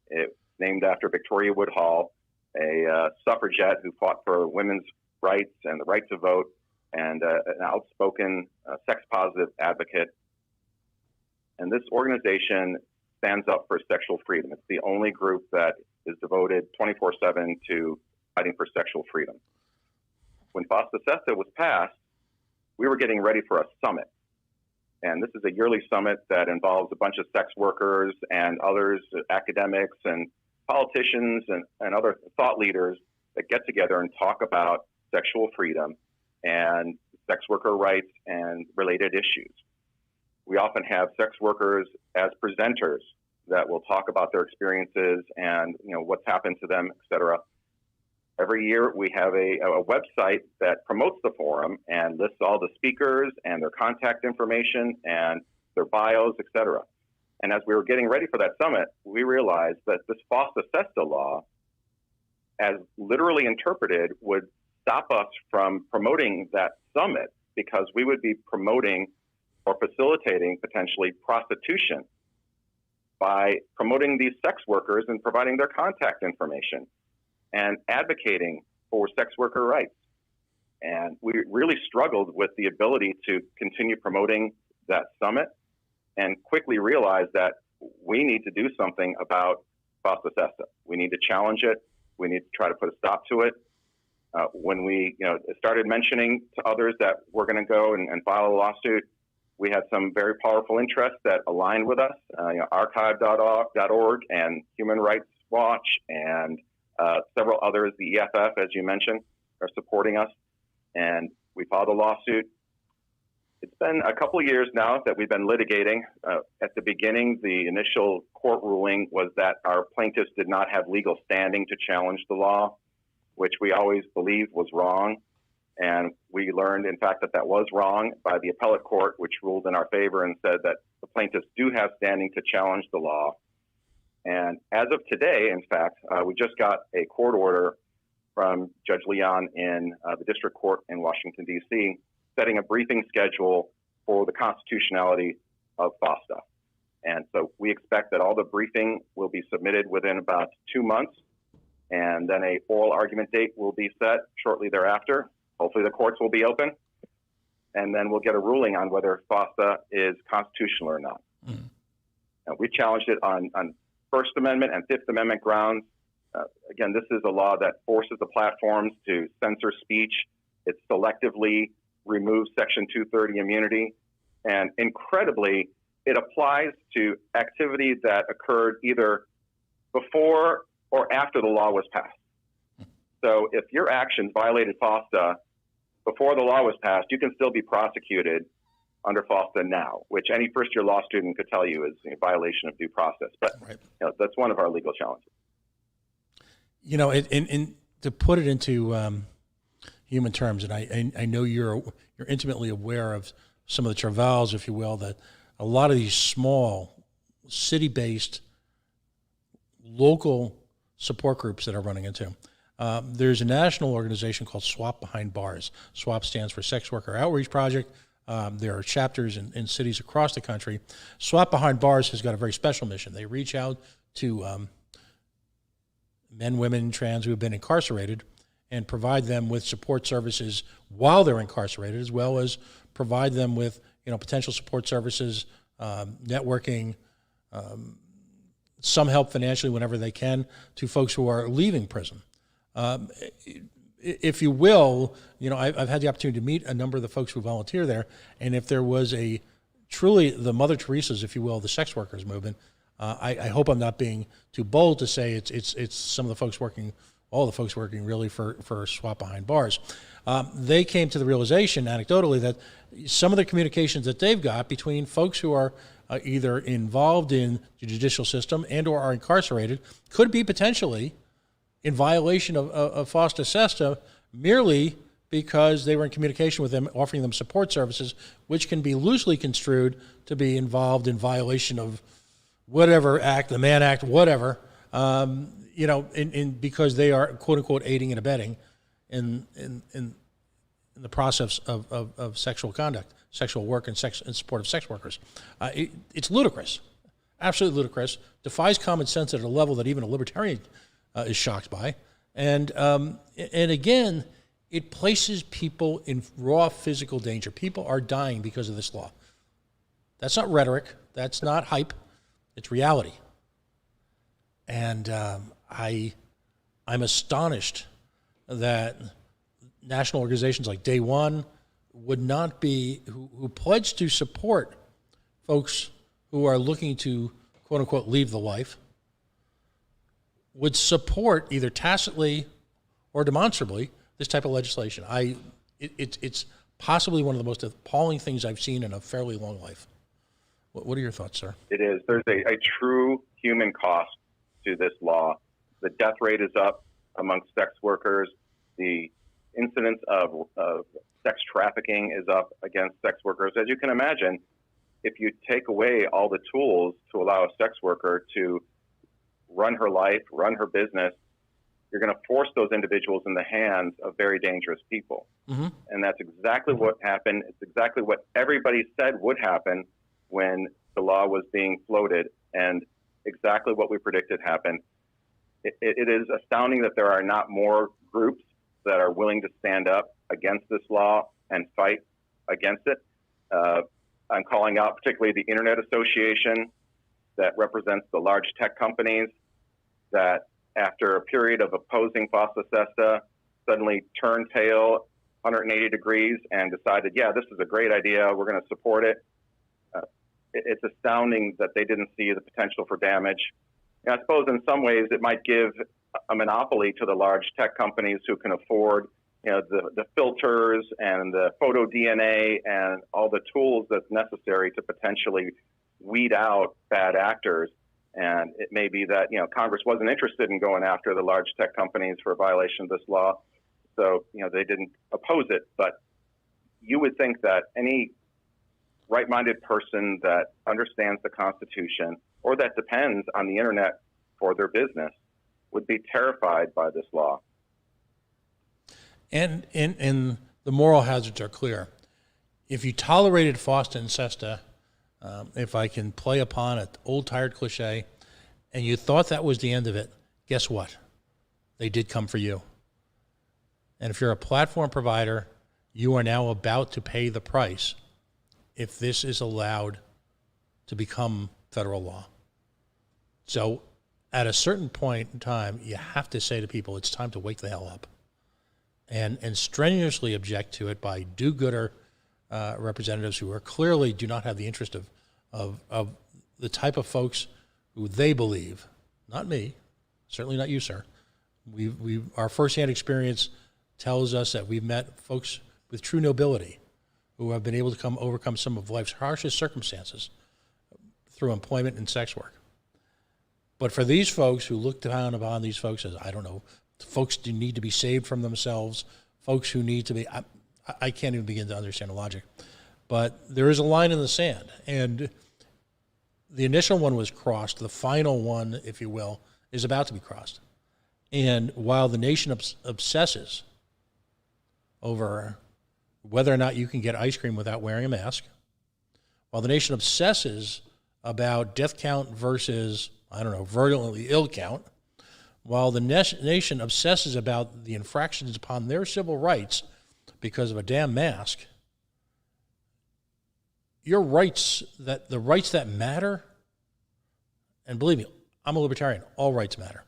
Speaker 2: It's named after Victoria Woodhull, a suffragette who fought for women's rights and the right to vote, and an outspoken sex-positive advocate. And this organization stands up for sexual freedom. It's the only group that is devoted 24/7 to fighting for sexual freedom. When FOSTA SESTA was passed, we were getting ready for a summit. And this is a yearly summit that involves a bunch of sex workers and others, academics and politicians and other thought leaders that get together and talk about sexual freedom and sex worker rights and related issues. We often have sex workers as presenters that will talk about their experiences and what's happened to them, et cetera. Every year we have a website that promotes the forum and lists all the speakers and their contact information and their bios, et cetera. And as we were getting ready for that summit, we realized that this FOSTA-SESTA law, as literally interpreted, would stop us from promoting that summit because we would be promoting or facilitating potentially prostitution by promoting these sex workers and providing their contact information and advocating for sex worker rights. And we really struggled with the ability to continue promoting that summit and quickly realized that we need to do something about FOSTA-SESTA. We need to challenge it. We need to try to put a stop to it. When we started mentioning to others that we're going to go and file a lawsuit, we had some very powerful interests that aligned with us. Archive.org and Human Rights Watch and several others, the EFF, as you mentioned, are supporting us. And we filed a lawsuit. It's been a couple of years now that we've been litigating. At the beginning, the initial court ruling was that our plaintiffs did not have legal standing to challenge the law, which we always believed was wrong. And we learned, in fact, that that was wrong by the appellate court, which ruled in our favor and said that the plaintiffs do have standing to challenge the law. And as of today, in fact, we just got a court order from Judge Leon in the District Court in Washington, D.C., setting a briefing schedule for the constitutionality of FOSTA. And so we expect that all the briefing will be submitted within about 2 months, and then a oral argument date will be set shortly thereafter. Hopefully the courts will be open, and then we'll get a ruling on whether FOSTA is constitutional or not. Mm-hmm. Now, we challenged it on First Amendment and Fifth Amendment grounds. Again, this is a law that forces the platforms to censor speech. It selectively removes Section 230 immunity. And incredibly, it applies to activity that occurred either before or after the law was passed. So if your actions violated FOSTA before the law was passed, you can still be prosecuted under FOSTA now, which any first-year law student could tell you is a violation of due process. But right. That's one of our legal challenges.
Speaker 1: To put it into human terms, and I know you're intimately aware of some of the travails, if you will, that a lot of these small, city-based, local support groups that are running into. There's a national organization called SWAP Behind Bars. SWAP stands for Sex Worker Outreach Project. There are chapters in cities across the country. SWAP Behind Bars has got a very special mission. They reach out to men, women, trans who have been incarcerated and provide them with support services while they're incarcerated, as well as provide them with potential support services, networking, some help financially whenever they can to folks who are leaving prison. If you will, I've had the opportunity to meet a number of the folks who volunteer there, and if there was a truly the Mother Teresa's, if you will, the sex workers movement, I hope I'm not being too bold to say it's some of the folks working, all the folks working really for SWAP Behind Bars. They came to the realization, anecdotally, that some of the communications that they've got between folks who are either involved in the judicial system and or are incarcerated could be potentially in violation of FOSTA-SESTA merely because they were in communication with them, offering them support services, which can be loosely construed to be involved in violation of whatever act, the Mann Act, whatever, because they are, quote unquote, aiding and abetting in the process of sexual conduct, sexual work, and support of sex workers. It's ludicrous, absolutely ludicrous, defies common sense at a level that even a libertarian is shocked by. And again, it places people in raw physical danger. People are dying because of this law. That's not rhetoric. That's not hype. It's reality. And I'm astonished that national organizations like Day One would not be, who pledge to support folks who are looking to, quote unquote, leave the life, would support either tacitly or demonstrably this type of legislation. It's possibly one of the most appalling things I've seen in a fairly long life. What are your thoughts, sir? It
Speaker 2: is. There's a true human cost to this law. The death rate is up amongst sex workers. The incidence of sex trafficking is up against sex workers. As you can imagine, if you take away all the tools to allow a sex worker to run her life, run her business, you're going to force those individuals in the hands of very dangerous people. Mm-hmm. And that's exactly what happened. It's exactly what everybody said would happen when the law was being floated, and exactly what we predicted happened. It is astounding that there are not more groups that are willing to stand up against this law and fight against it. I'm calling out particularly the Internet Association that represents the large tech companies that, after a period of opposing FOSTA SESTA, suddenly turned tail 180 degrees and decided, yeah, this is a great idea, we're going to support it. It's astounding that they didn't see the potential for damage. And I suppose in some ways it might give a monopoly to the large tech companies who can afford, the filters and the photo DNA and all the tools that's necessary to potentially weed out bad actors. And it may be that, Congress wasn't interested in going after the large tech companies for a violation of this law. So, they didn't oppose it. But you would think that any right-minded person that understands the Constitution or that depends on the Internet for their business would be terrified by this law.
Speaker 1: And the moral hazards are clear. If you tolerated FOSTA and SESTA, if I can play upon an old tired cliche, and you thought that was the end of it, guess what? They did come for you. And if you're a platform provider, you are now about to pay the price if this is allowed to become federal law. So at a certain point in time, you have to say to people, it's time to wake the hell up and strenuously object to it by do-gooder representatives who are clearly do not have the interest of the type of folks who they believe, not me, certainly not you, sir. Our firsthand experience tells us that we've met folks with true nobility who have been able to overcome some of life's harshest circumstances through employment and sex work. But for these folks who look down upon these folks as, folks who need to be saved from themselves, folks who need to be, I can't even begin to understand the logic. But there is a line in the sand, and the initial one was crossed. The final one, if you will, is about to be crossed. And while the nation obsesses over whether or not you can get ice cream without wearing a mask, while the nation obsesses about death count versus, virulently ill count, while the nation obsesses about the infractions upon their civil rights because of a damn mask, the rights that matter, and believe me, I'm a libertarian, all rights matter.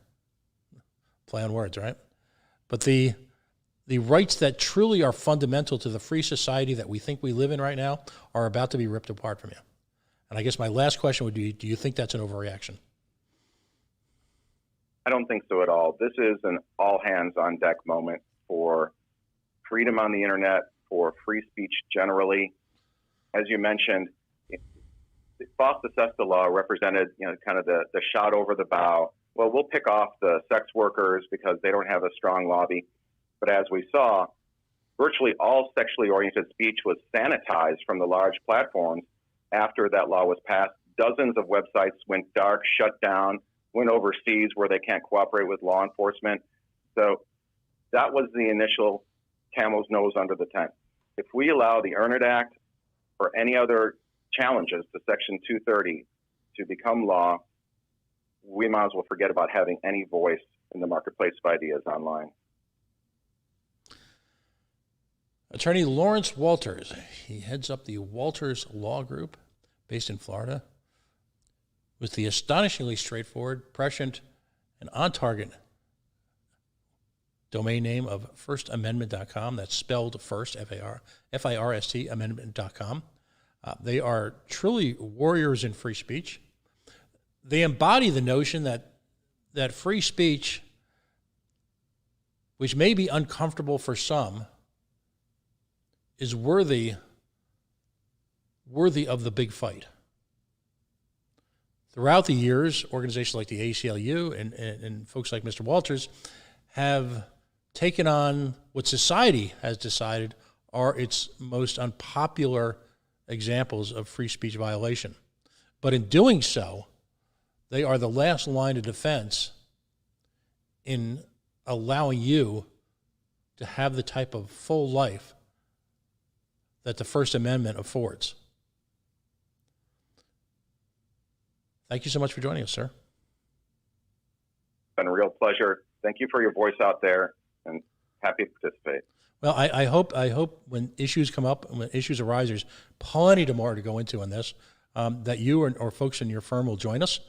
Speaker 1: Play on words, right? But the rights that truly are fundamental to the free society that we think we live in right now are about to be ripped apart from you. And I guess my last question would be, do you think that's an overreaction?
Speaker 2: I don't think so at all. This is an all-hands-on-deck moment for freedom on the Internet, for free speech generally. As you mentioned, the FOSTA SESTA law represented, kind of the shot over the bow. Well, we'll pick off the sex workers because they don't have a strong lobby. But as we saw, virtually all sexually oriented speech was sanitized from the large platforms after that law was passed. Dozens of websites went dark, shut down, went overseas where they can't cooperate with law enforcement. So that was the initial camel's nose under the tent. If we allow the Earn It Act or any other challenges to Section 230 to become law, we might as well forget about having any voice in the marketplace of ideas online.
Speaker 1: Attorney Lawrence Walters, he heads up the Walters Law Group based in Florida, with the astonishingly straightforward, prescient, and on-target domain name of firstamendment.com. That's spelled first, F-I-R-S-T, amendment.com. They are truly warriors in free speech. They embody the notion that free speech, which may be uncomfortable for some, is worthy of the big fight. Throughout the years, organizations like the ACLU and folks like Mr. Walters have taken on what society has decided are its most unpopular examples of free speech violation. But in doing so, they are the last line of defense in allowing you to have the type of full life that the First Amendment affords. Thank you so much for joining us, sir.
Speaker 2: It's been a real pleasure. Thank you for your voice out there, and happy to participate.
Speaker 1: Well, I hope when issues come up, when issues arise, there's plenty more to go into on this, that you or folks in your firm will join us.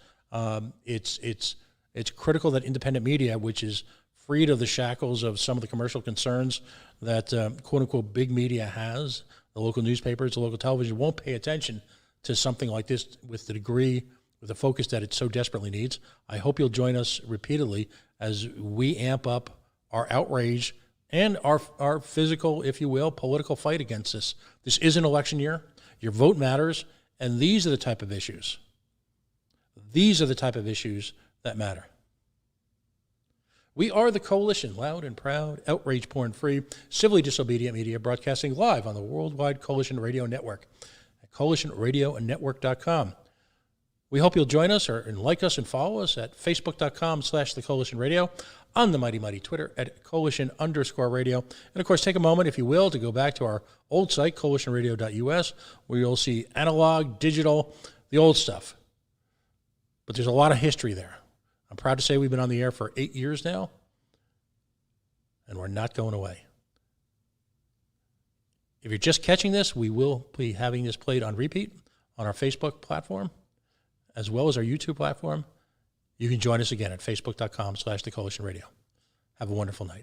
Speaker 1: It's critical that independent media, which is freed of the shackles of some of the commercial concerns that quote unquote big media has, the local newspapers, the local television, won't pay attention to something like this with the degree, with the focus that it so desperately needs. I hope you'll join us repeatedly as we amp up our outrage and our physical, if you will, political fight against this. This is an election year. Your vote matters, and these are the type of issues. These are the type of issues that matter. We are the Coalition, loud and proud, outrage porn-free, civilly disobedient media, broadcasting live on the worldwide Coalition Radio Network at coalitionradionetwork.com. We hope you'll join us and like us and follow us at facebook.com/The Coalition Radio, on the mighty Twitter at Coalition_radio. And of course, take a moment, if you will, to go back to our old site, coalitionradio.us, where you'll see analog, digital, the old stuff. But there's a lot of history there. I'm proud to say we've been on the air for 8 years now, and we're not going away. If you're just catching this, we will be having this played on repeat on our Facebook platform, as well as our YouTube platform. You can join us again at facebook.com/The Coalition Radio. Have a wonderful night.